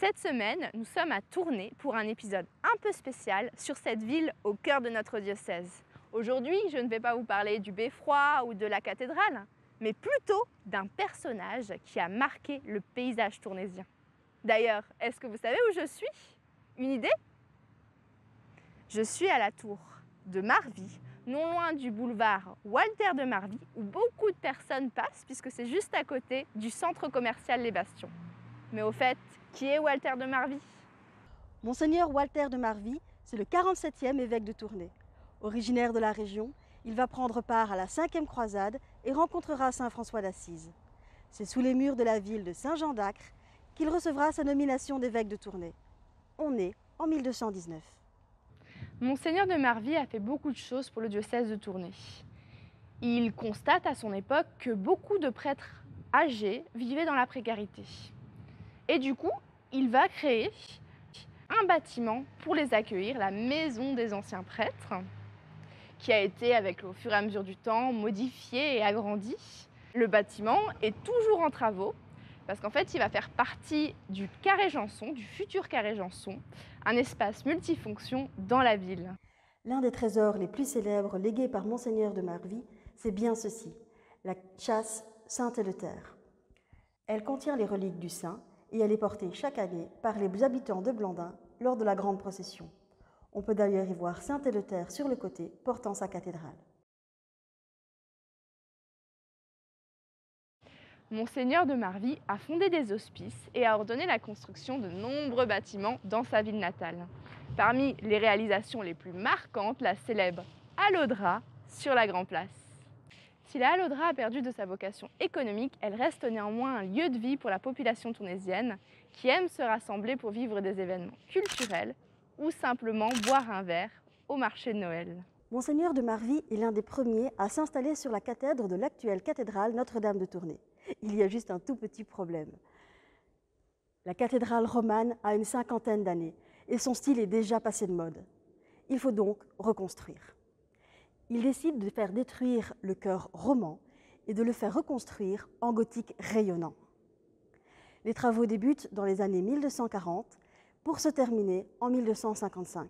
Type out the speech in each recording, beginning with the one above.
Cette semaine, nous sommes à Tournai pour un épisode un peu spécial sur cette ville au cœur de notre diocèse. Aujourd'hui, je ne vais pas vous parler du beffroi ou de la cathédrale, mais plutôt d'un personnage qui a marqué le paysage tournaisien. D'ailleurs, est-ce que vous savez où je suis? Une idée? Je suis à la tour de Marvy, non loin du boulevard Walter de Marvy, où beaucoup de personnes passent puisque c'est juste à côté du centre commercial Les Bastions. Mais au fait, qui est Walter de Marvy? Monseigneur Walter de Marvy, c'est le 47e évêque de Tournai. Originaire de la région, il va prendre part à la 5e croisade et rencontrera saint François d'Assise. C'est sous les murs de la ville de Saint-Jean d'Acre qu'il recevra sa nomination d'évêque de Tournai. On est en 1219. Monseigneur de Marvy a fait beaucoup de choses pour le diocèse de Tournai. Il constate à son époque que beaucoup de prêtres âgés vivaient dans la précarité. Et du coup, il va créer un bâtiment pour les accueillir, la maison des anciens prêtres, qui a été, au fur et à mesure du temps, modifié et agrandi. Le bâtiment est toujours en travaux, parce qu'en fait, il va faire partie du carré Janson, du futur carré Janson, un espace multifonction dans la ville. L'un des trésors les plus célèbres légués par Monseigneur de Marvy, c'est bien ceci, la châsse Saint-Éleuthère. Elle contient les reliques du saint et elle est portée chaque année par les habitants de Blandin lors de la grande procession. On peut d'ailleurs y voir Saint-Éleuthère sur le côté portant sa cathédrale. Monseigneur de Marvy a fondé des hospices et a ordonné la construction de nombreux bâtiments dans sa ville natale. Parmi les réalisations les plus marquantes, la célèbre Allodra sur la Grand Place. Si la Allodra a perdu de sa vocation économique, elle reste néanmoins un lieu de vie pour la population tournaisienne qui aime se rassembler pour vivre des événements culturels ou simplement boire un verre au marché de Noël. Monseigneur de Marvy est l'un des premiers à s'installer sur la cathèdre de l'actuelle cathédrale Notre-Dame de Tournai. Il y a juste un tout petit problème. La cathédrale romane a une 50aine d'années et son style est déjà passé de mode. Il faut donc reconstruire. Il décide de faire détruire le chœur roman et de le faire reconstruire en gothique rayonnant. Les travaux débutent dans les années 1240 pour se terminer en 1255.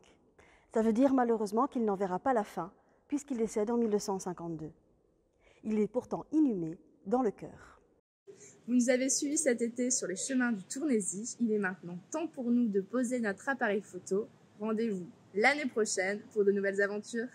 Ça veut dire malheureusement qu'il n'en verra pas la fin puisqu'il décède en 1252. Il est pourtant inhumé dans le chœur. Vous nous avez suivis cet été sur les chemins du Tournaisis. Il est maintenant temps pour nous de poser notre appareil photo. Rendez-vous l'année prochaine pour de nouvelles aventures.